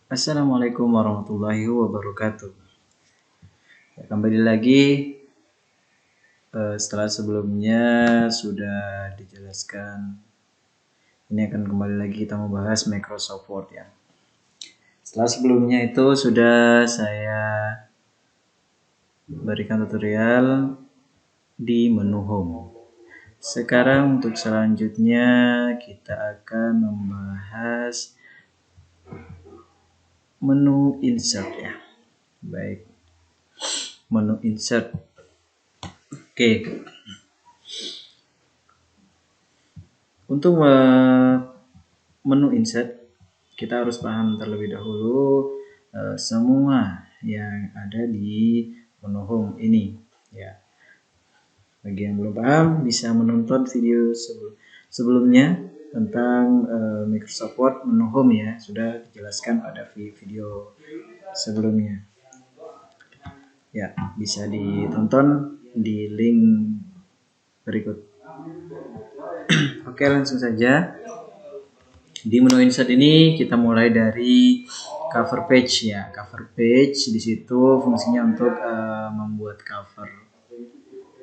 Assalamualaikum warahmatullahi wabarakatuh. Kembali lagi setelah sebelumnya sudah dijelaskan. Ini akan kembali lagi kita membahas Microsoft Word ya. Setelah sebelumnya itu sudah saya berikan tutorial di menu Home. Sekarang untuk selanjutnya kita akan membahas menu Insert ya. Baik. Menu Insert. Oke. Untuk menu Insert, kita harus paham terlebih dahulu semua yang ada di menu Home ini ya. Bagi yang belum paham bisa menonton video sebelumnya tentang Microsoft Word menu Home ya, sudah dijelaskan pada video sebelumnya ya, bisa ditonton di link berikut. Oke, langsung saja. Di menu Insert ini kita mulai dari cover page ya. Cover page di situ fungsinya untuk membuat cover.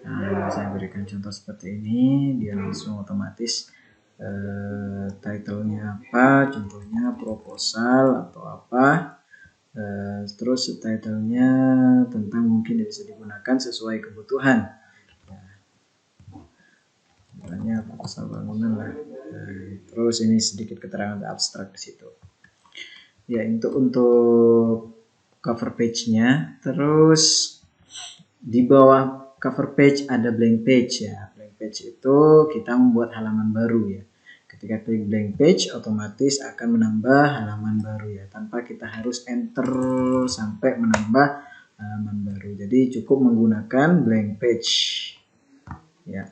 Nah, saya berikan contoh seperti ini, dia langsung otomatis title-nya apa, contohnya proposal atau apa. Terus title-nya tentang mungkin bisa digunakan sesuai kebutuhan. Misalnya proposal bangunan lah. Terus ini sedikit keterangan abstrak di situ. Ya, untuk cover page-nya. Terus di bawah cover page ada blank page ya. Blank page itu kita membuat halaman baru ya. Ketika klik blank page, otomatis akan menambah halaman baru ya, tanpa kita harus enter sampai menambah halaman baru. Jadi cukup menggunakan blank page ya.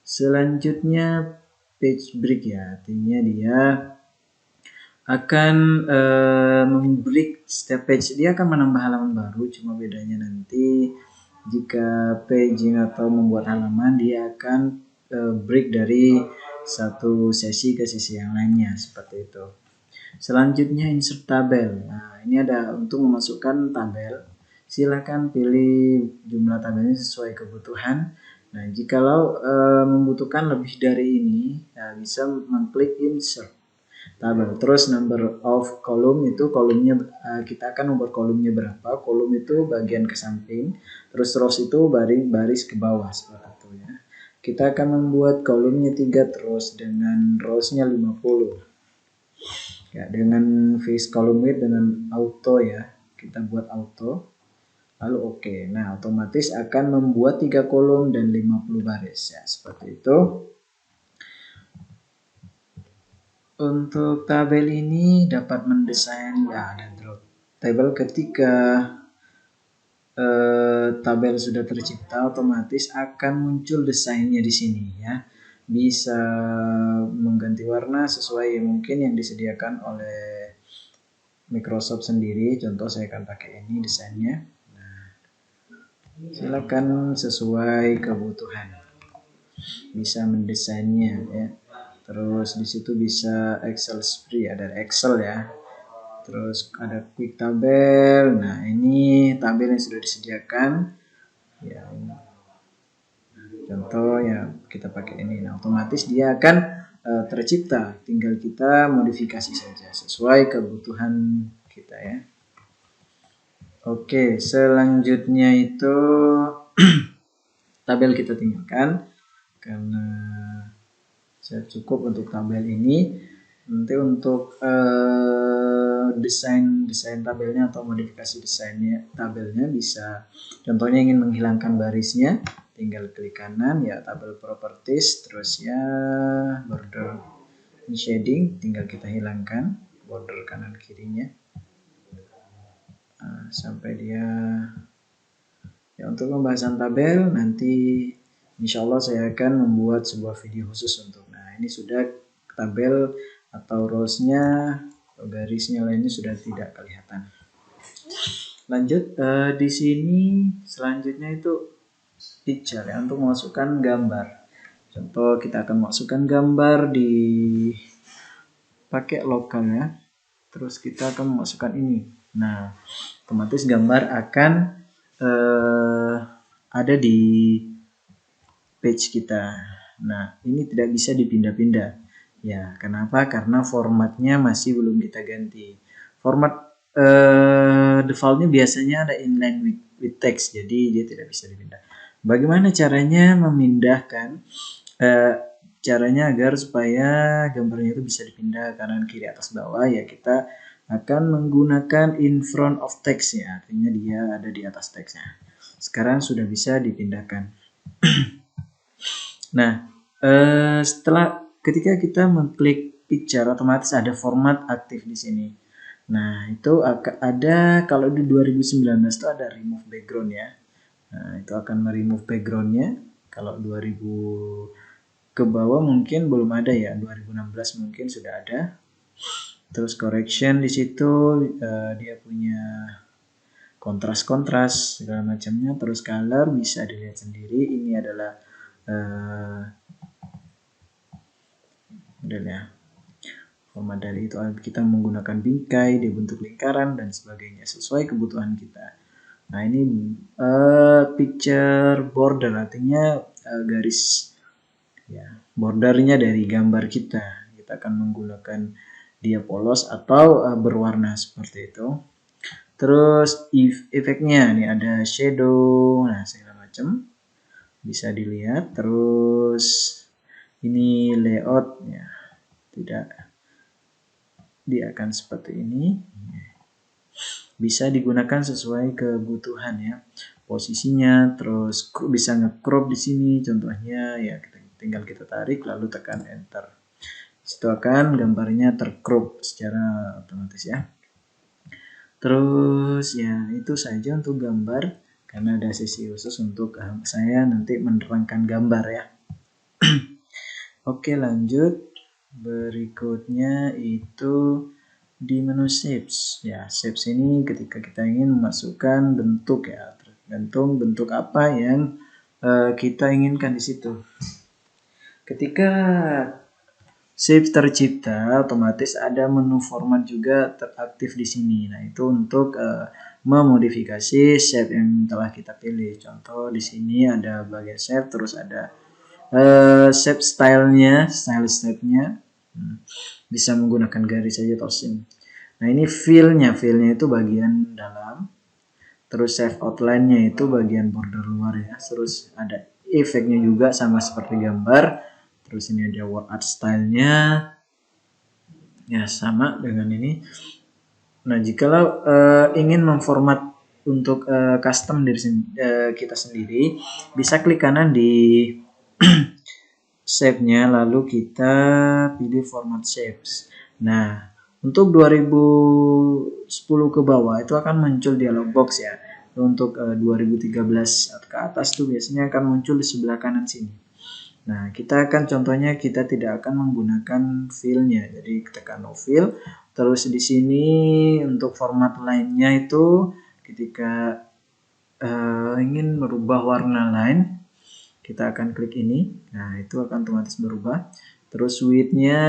Selanjutnya page break ya, artinya dia akan membreak setiap page, dia akan menambah halaman baru, cuma bedanya nanti jika paging atau membuat halaman dia akan break dari satu sesi ke sesi yang lainnya seperti itu. Selanjutnya insert tabel. Nah, ini ada untuk memasukkan tabel. Silakan pilih jumlah tabelnya sesuai kebutuhan. Nah, jikalau membutuhkan lebih dari ini, bisa mengklik insert tabel. Terus number of column itu kolomnya kita akan membuat kolomnya berapa. Kolom itu bagian ke samping, terus rows itu baris ke bawah seperti itu ya. Kita akan membuat kolomnya 3 terus dengan rows-nya 50. Ya, dengan face column width dengan auto ya. Kita buat auto. Lalu oke. Nah, otomatis akan membuat 3 kolom dan 50 baris ya, seperti itu. Untuk tabel ini dapat mendesain ya, ada drop table ketika tabel sudah tercipta, otomatis akan muncul desainnya di sini ya. Bisa mengganti warna sesuai mungkin yang disediakan oleh Microsoft sendiri. Contoh saya akan pakai ini desainnya. Nah, silakan sesuai kebutuhan. Bisa mendesainnya ya. Terus di situ bisa Excel spreadsheet, ada Excel ya. Terus ada quick tabel. Nah, ini tabel yang sudah disediakan. Ya, contoh ya kita pakai ini. Nah, otomatis dia akan tercipta. Tinggal kita modifikasi saja sesuai kebutuhan kita ya. Oke, selanjutnya itu tabel kita tinggalkan karena saya cukup untuk tabel ini. Nanti untuk desain tabelnya atau modifikasi desainnya tabelnya bisa, contohnya ingin menghilangkan barisnya, tinggal klik kanan ya, tabel properties, terus ya border shading, tinggal kita hilangkan border kanan kirinya sampai dia ya. Untuk pembahasan tabel nanti insya Allah saya akan membuat sebuah video khusus untuk. Nah, ini sudah tabel atau rows-nya, garisnya lainnya sudah tidak kelihatan. Lanjut di sini selanjutnya itu picture ya, untuk memasukkan gambar. Contoh kita akan masukkan gambar di pakai lokalnya. terus kita akan memasukkan ini. Nah, otomatis gambar akan ada di page kita. Nah, ini tidak bisa dipindah-pindah. Ya, kenapa? Karena formatnya masih belum kita ganti. Format defaultnya biasanya ada inline with text, jadi dia tidak bisa dipindah. Bagaimana caranya memindahkan? Caranya agar supaya gambarnya itu bisa dipindah kanan kiri atas bawah, ya kita akan menggunakan in front of text ya, artinya dia ada di atas teksnya. Sekarang sudah bisa dipindahkan. Nah, setelah ketika kita mengklik picture, otomatis ada format aktif di sini. Nah, itu akan ada, kalau di 2019 itu ada remove background ya. Nah, itu akan meremove backgroundnya. Kalau 2000 ke bawah mungkin belum ada ya, 2016 mungkin sudah ada. Terus correction di situ dia punya kontras segala macamnya. Terus color bisa dilihat sendiri. Ini adalah modelnya. Format dari itu kita menggunakan bingkai, dia bentuk lingkaran dan sebagainya sesuai kebutuhan kita. Nah, ini picture border, artinya garis ya, bordernya dari gambar kita. Kita akan menggunakan dia polos atau berwarna seperti itu. Terus efeknya nih ada shadow, nah segala macam bisa dilihat. Terus ini layout ya, tidak, dia akan seperti ini. Bisa digunakan sesuai kebutuhan ya, posisinya. Terus bisa nge-crop di sini contohnya ya, tinggal kita tarik lalu tekan enter. Itu akan gambarnya tercrop secara otomatis ya. Terus ya itu saja untuk gambar, karena ada sesi khusus untuk saya nanti menerangkan gambar ya. Oke, lanjut. Berikutnya itu di menu shapes ya. Shapes ini ketika kita ingin memasukkan bentuk ya, tergantung bentuk apa yang kita inginkan di situ. Ketika shape tercipta, otomatis ada menu format juga teraktif di sini. Nah, itu untuk memodifikasi shape yang telah kita pilih. Contoh di sini ada bagian shape, terus ada shape stylenya, style stepnya. Bisa menggunakan garis saja atau sim. Nah, ini fill-nya itu bagian dalam. Terus shape outline-nya itu bagian border luar ya. Terus ada efeknya juga sama seperti gambar. Terus ini ada word art style-nya. Ya, sama dengan ini. Nah, jikalau ingin memformat untuk custom dari kita sendiri, bisa klik kanan di shape-nya, lalu kita pilih format shapes. Nah, untuk 2010 ke bawah itu akan muncul dialog box ya. Untuk 2013 ke atas tuh biasanya akan muncul di sebelah kanan sini. Nah, kita akan contohnya kita tidak akan menggunakan fill-nya. Jadi tekan no fill. Terus di sini untuk format lainnya itu ketika ingin merubah warna line, kita akan klik ini. Nah, itu akan otomatis berubah. Terus width-nya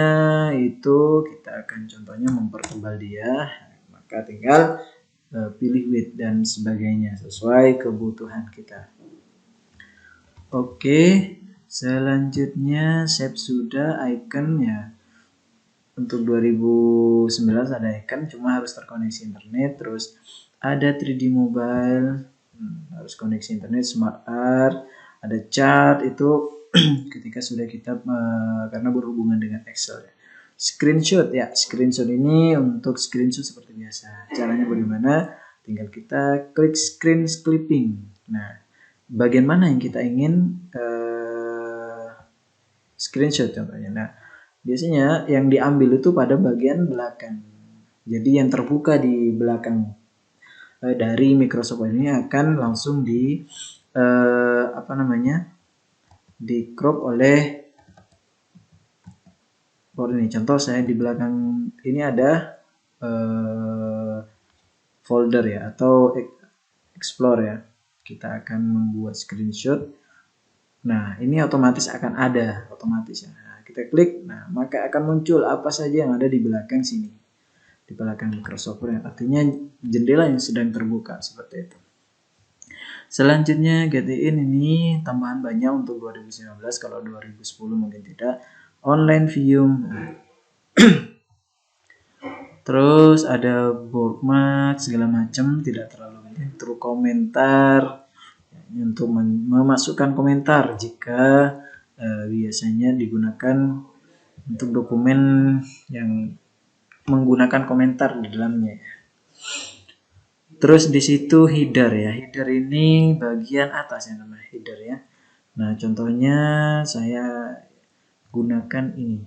itu kita akan contohnya mempertebal dia. Maka tinggal pilih width dan sebagainya sesuai kebutuhan kita. Oke, selanjutnya shape sudah, icon ya. Untuk 2019 ada icon, cuma harus terkoneksi internet. Terus ada 3D mobile, harus koneksi internet, smart art, ada chart itu ketika sudah kita karena berhubungan dengan Excel ya. Screenshot ya, screenshot ini untuk screenshot seperti biasa. Caranya bagaimana? Tinggal kita klik screen clipping. Nah, bagian mana yang kita ingin screenshot contohnya. Nah, biasanya yang diambil itu pada bagian belakang. Jadi yang terbuka di belakang dari Microsoft ini akan langsung di di crop oleh ini. Contoh saya di belakang ini ada folder ya, atau explore ya. Kita akan membuat screenshot. Nah, ini otomatis akan ada otomatis ya. Nah, kita klik, nah maka akan muncul apa saja yang ada di belakang sini. di belakang Microsoft Word, artinya jendela yang sedang terbuka seperti itu. Selanjutnya get in ini tambahan banyak untuk 2019, kalau 2010 mungkin tidak. Online view. Terus ada bookmark segala macam, tidak terlalu penting. Terus komentar, untuk memasukkan komentar jika biasanya digunakan untuk dokumen yang menggunakan komentar di dalamnya. Terus di situ header ya. Header ini bagian atas yang namanya header ya. Nah, contohnya saya gunakan ini.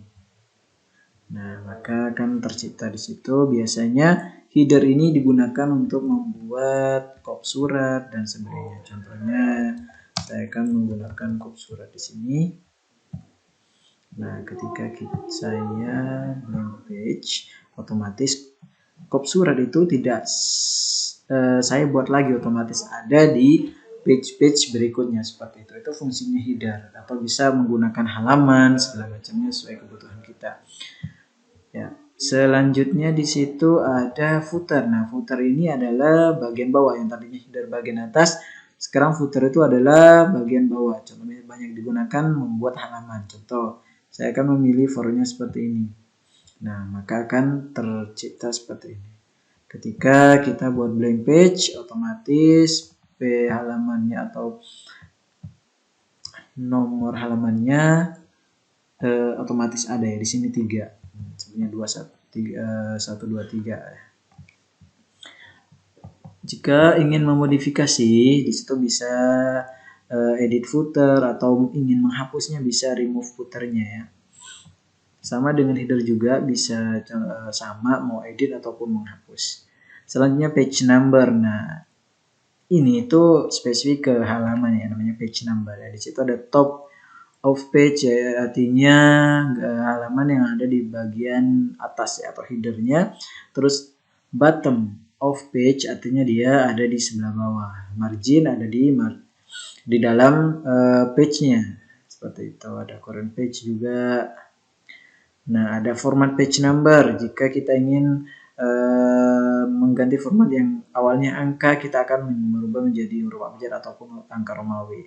Nah, maka akan tercipta di situ. Biasanya header ini digunakan untuk membuat kop surat dan sebagainya. Contohnya saya akan menggunakan kop surat di sini. Nah, ketika saya blank page, otomatis kop surat itu tidak saya buat lagi, otomatis ada di page-page berikutnya seperti itu. Itu fungsinya header, atau bisa menggunakan halaman segala macamnya sesuai kebutuhan kita. Ya, selanjutnya di situ ada footer. Nah, footer ini adalah bagian bawah, yang tadinya header bagian atas, sekarang footer itu adalah bagian bawah. Contohnya banyak digunakan membuat halaman. Contoh, saya akan memilih formatnya seperti ini. Nah, maka akan tercipta seperti ini. Ketika kita buat blank page, otomatis halamannya atau nomor halamannya otomatis ada ya. Di sini 3. Sebenarnya 1, 2, 3. Jika ingin memodifikasi, di situ bisa edit footer, atau ingin menghapusnya bisa remove footernya ya. Sama dengan header juga bisa sama, mau edit ataupun menghapus. Selanjutnya page number. Nah, ini itu spesifik ke halaman ya, namanya page number ya. Di situ ada top of page ya, artinya halaman yang ada di bagian atas ya, atau headernya. Terus bottom of page artinya dia ada di sebelah bawah. Margin ada di dalam page-nya. Seperti itu. Ada current page juga. Nah, ada format page number. Jika kita ingin mengganti format yang awalnya angka, kita akan merubah menjadi huruf abjad ataupun angka Romawi.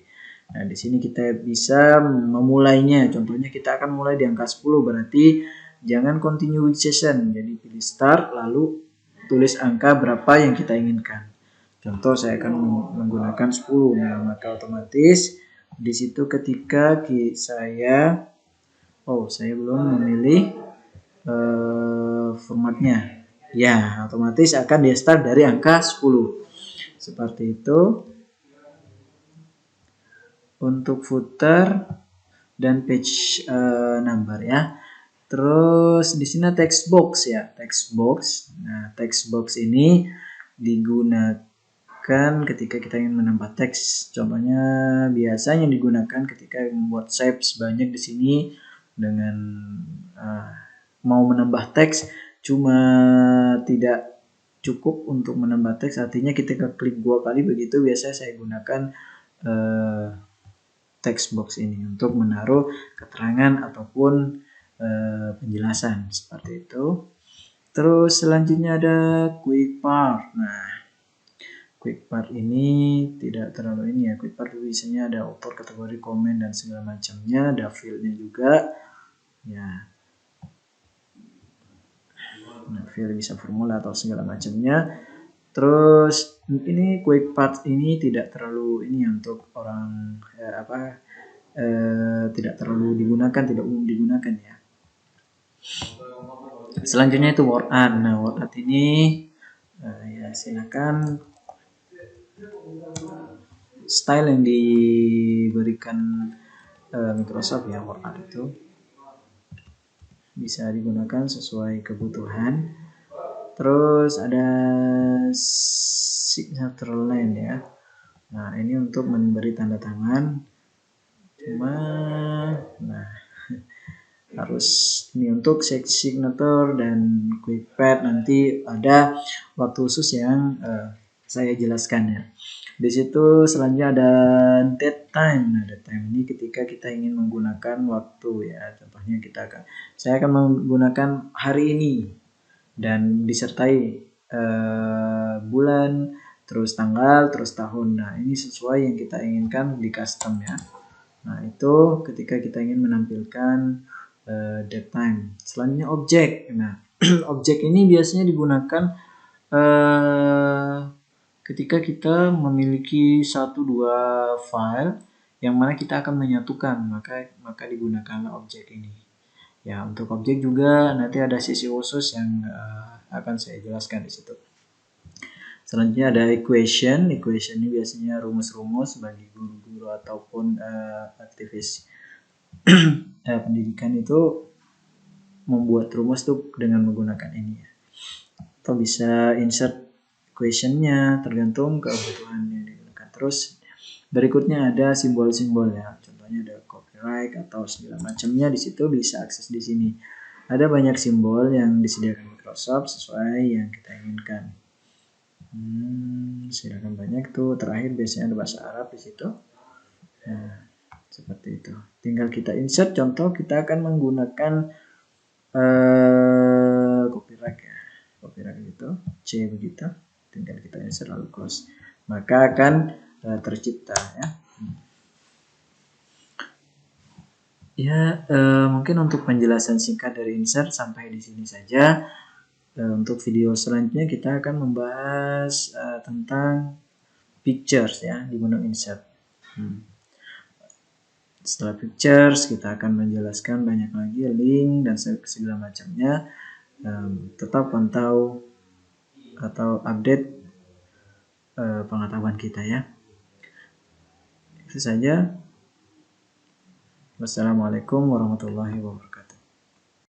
Nah, di sini kita bisa memulainya. Contohnya kita akan mulai di angka 10, berarti jangan continue with session. Jadi pilih start, lalu tulis angka berapa yang kita inginkan. Contoh saya akan menggunakan 10. Nah, maka otomatis di situ ketika saya belum memilih formatnya. Ya, otomatis akan dia start dari angka 10. Seperti itu untuk footer dan page number ya. Terus di sini text box ya, text box. Nah, text box ini digunakan ketika kita ingin menambah teks. Contohnya biasanya digunakan ketika membuat shapes banyak di sini dengan mau menambah teks, cuma tidak cukup untuk menambah teks, artinya ketika klik 2 kali begitu, biasanya saya gunakan text box ini untuk menaruh keterangan ataupun penjelasan seperti itu. Terus selanjutnya ada quick part. Nah, quick part ini tidak terlalu ini ya. Quick part biasanya ada author, kategori, komen dan segala macamnya, ada fieldnya juga ya. Nah, field bisa formula atau segala macamnya. Terus ini quick part ini tidak terlalu ini untuk orang tidak terlalu digunakan, tidak umum digunakan ya. Selanjutnya itu word art. Nah, word art ini ya silakan style yang diberikan Microsoft ya, word art itu bisa digunakan sesuai kebutuhan. Terus ada signature line ya. Nah, ini untuk memberi tanda tangan. Cuma harus ini untuk signature dan quick pad nanti ada waktu khusus yang saya jelaskan ya. Di situ selanjutnya ada date time. Nah, date time ini ketika kita ingin menggunakan waktu ya. Contohnya saya akan menggunakan hari ini. dan disertai bulan, terus tanggal, terus tahun. Nah, ini sesuai yang kita inginkan di custom ya. Nah, itu ketika kita ingin menampilkan date time. Selanjutnya objek. Nah, objek ini biasanya digunakan ketika kita memiliki 1-2 file yang mana kita akan menyatukan, maka digunakanlah objek ini. Ya, untuk objek juga nanti ada sesi khusus yang akan saya jelaskan di situ. Selanjutnya ada equation. Equation ini biasanya rumus-rumus bagi guru-guru ataupun aktivis pendidikan itu membuat rumus tuh dengan menggunakan ini ya. Atau bisa insert equation-nya tergantung kebutuhan yang digunakan. Terus berikutnya ada simbol-simbol ya. Contohnya ada copyright atau segala macamnya, di situ bisa akses di sini. Ada banyak simbol yang disediakan Microsoft sesuai yang kita inginkan. Silakan banyak tuh. Terakhir biasanya ada bahasa Arab di situ. Nah, seperti itu. Tinggal kita insert. Contoh kita akan menggunakan copyright ya. Copyright itu C begitu. Tinggal kita insert lalu close. Maka akan tercipta ya. Ya, mungkin untuk penjelasan singkat dari insert sampai di sini saja. Untuk video selanjutnya kita akan membahas tentang pictures ya di menu insert. Setelah pictures kita akan menjelaskan banyak lagi link dan segala macamnya. Tetap pantau atau update pengetahuan kita ya. Itu saja. Wassalamualaikum warahmatullahi wabarakatuh.